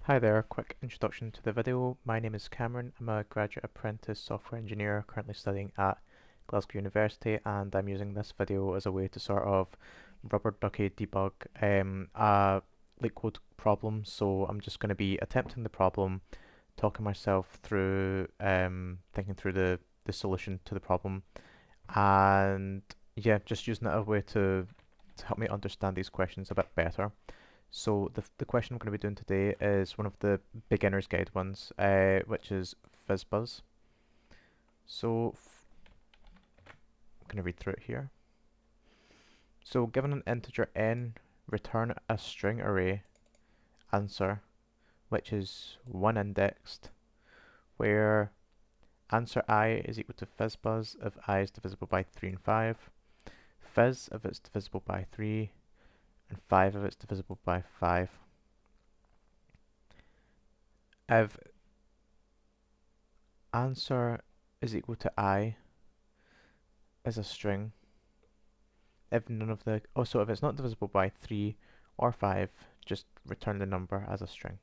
Hi there, quick introduction to the video. My name is Cameron. I'm a graduate apprentice software engineer currently studying at Glasgow University, and I'm using this video as a way to sort of rubber ducky debug a LeetCode problem. So I'm just going to be attempting the problem, talking myself through thinking through the solution to the problem, and yeah, just using it as a way to help me understand these questions a bit better. So the question I'm going to be doing today is one of the beginner's guide ones, which is fizz. So I'm going to read through it here. So given an integer n, return a string array answer, which is one indexed, where answer I is equal to fizzbuzz if I is divisible by 3 and 5, fizz if it's divisible by 3, and 5 if it's divisible by 5. If answer is equal to I is a string, if none of the, also if it's not divisible by 3 or 5, just return the number as a string.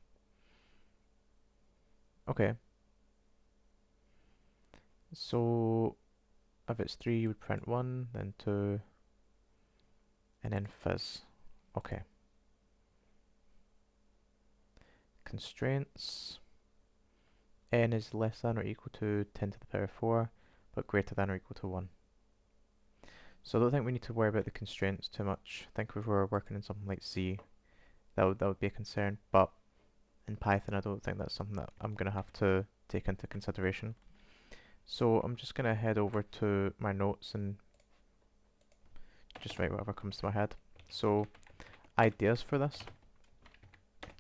Okay, so if it's 3 you would print 1, then 2, and then fizz. Okay. Constraints. N is less than or equal to 10 to the power 4, but greater than or equal to 1. So I don't think we need to worry about the constraints too much. I think if we were working in something like C, that would be a concern, but in Python I don't think that's something that I'm going to have to take into consideration. So I'm just going to head over to my notes and just write whatever comes to my head. So ideas for this,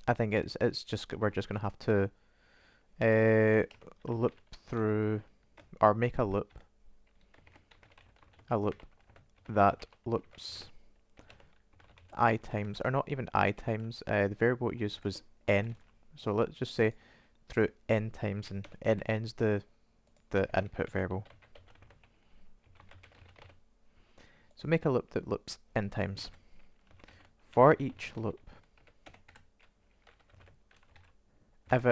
I think it's just we're just going to have to loop through, or make a loop that loops I times, or not even I times, the variable used was n, so let's just say through n times, and n's the input variable. So make a loop that loops n times. For each loop, if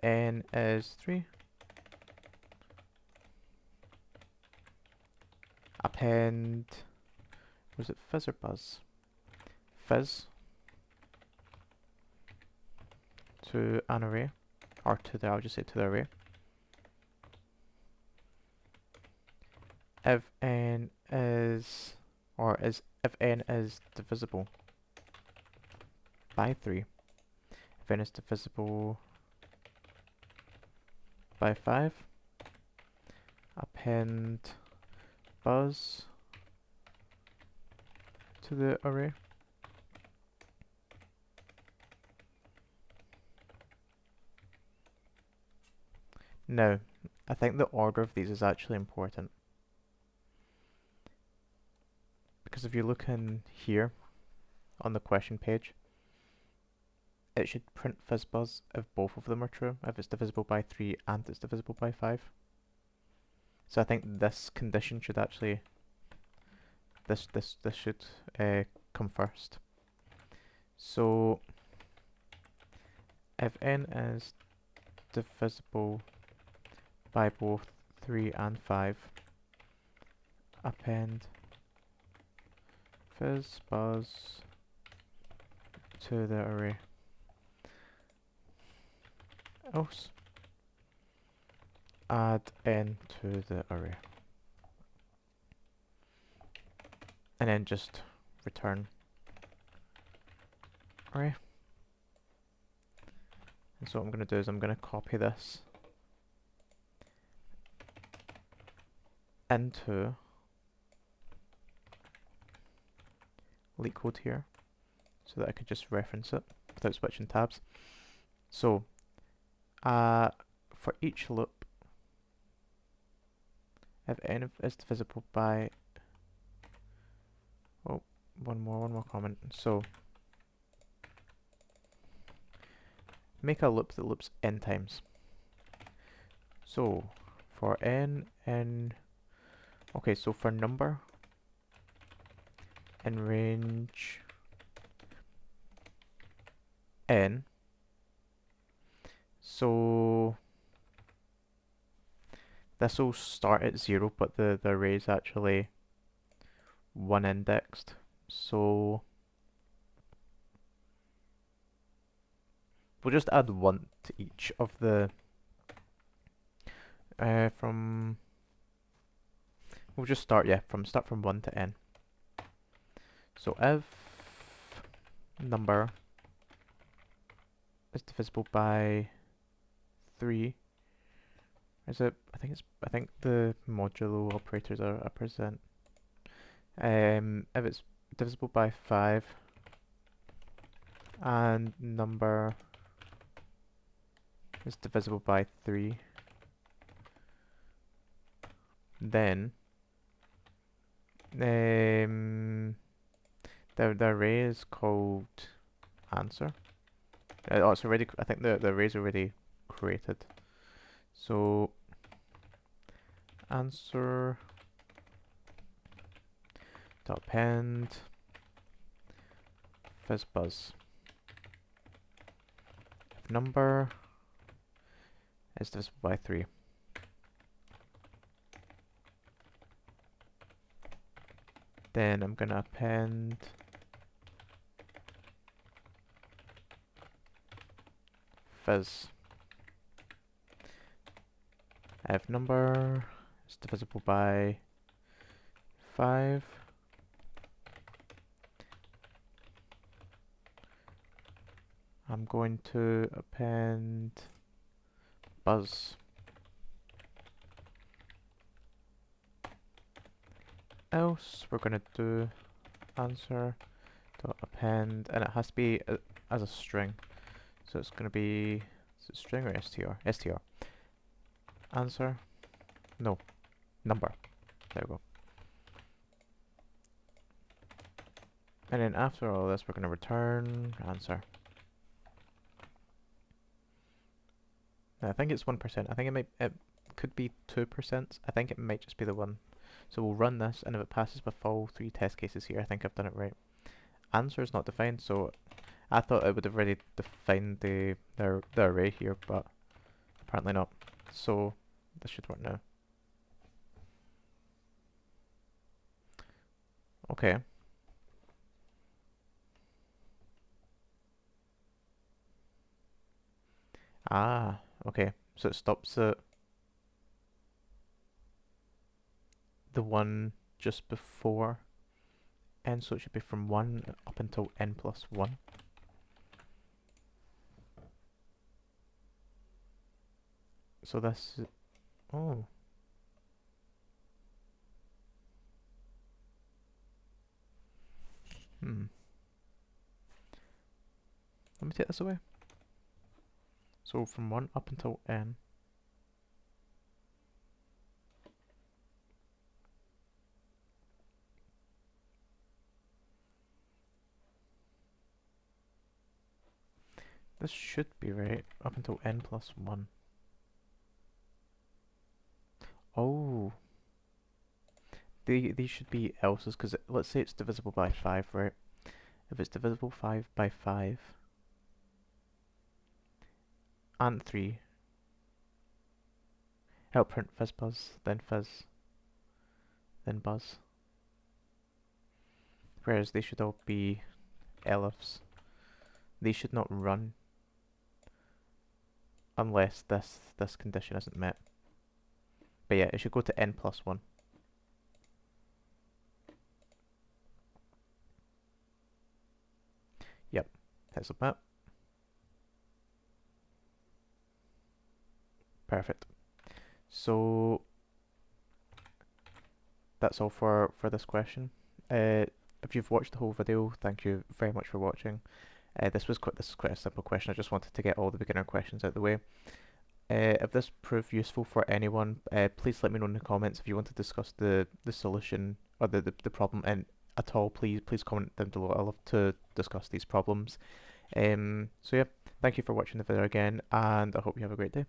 n is 3, append, was it fizz or buzz? Fizz to an array, or to the, I'll just say to the array. If n is, if n is divisible by 3, if n is divisible by 5, append buzz to the array. Now, I think the order of these is actually important, because if you look in here on the question page, it should print fizzbuzz if both of them are true, if it's divisible by 3 and it's divisible by 5. So I think this condition should actually, this should come first. So if n is divisible by both 3 and 5, append fizzbuzz to the array. Else add n to the array, and then just return array. And so what I'm going to do is I'm going to copy this into LeetCode here, so that I could just reference it without switching tabs. So for each loop, if n is divisible by, oh, one more comment. So make a loop that loops n times. So for n, okay, so for number in range n. So this will start at 0, but the array is actually 1 indexed. So we'll just add 1 to each of the from we'll just start from 1 to n. So if number is divisible by 3, is it? I think the modulo operators are a percent. If it's divisible by 5 and number is divisible by 3, then the array is called answer. Oh, it's already. I think the array is already created. So answer dot append fizz buzz. If number is divisible by 3. Then I'm gonna append fizz. If number is divisible by 5, I'm going to append buzz. Else we're going to do answer dot append, and it has to be as a string. So it's going to be, is it string or str? str. Answer, no, number. There we go. And then after all this, we're going to return answer. Now, I think it's 1%. I think it could be 2%. I think it might just be the 1. So we'll run this, and if it passes with all 3 test cases here, I think I've done it right. Answer is not defined, so I thought it would have already defined the array here, but apparently not. So this should work now. Okay. Ah, okay. So it stops at the one just before n, so it should be from 1 up until n plus 1. So this, oh. Let me take this away. So from 1 up until n. This should be right, up until n plus 1. Oh. These should be else's, because let's say it's divisible by 5, right? If it's divisible by 5 and 3, help print fizz buzz, then buzz. Whereas they should all be elifs. They should not run unless this condition isn't met. But yeah, it should go to n plus 1. Yep, hit submit. Perfect. So that's all for this question. If you've watched the whole video, thank you very much for watching. This is quite a simple question. I just wanted to get all the beginner questions out of the way. If this proved useful for anyone, please let me know in the comments if you want to discuss the solution or the problem and at all. Please comment down below. I love to discuss these problems. So yeah, thank you for watching the video again, and I hope you have a great day.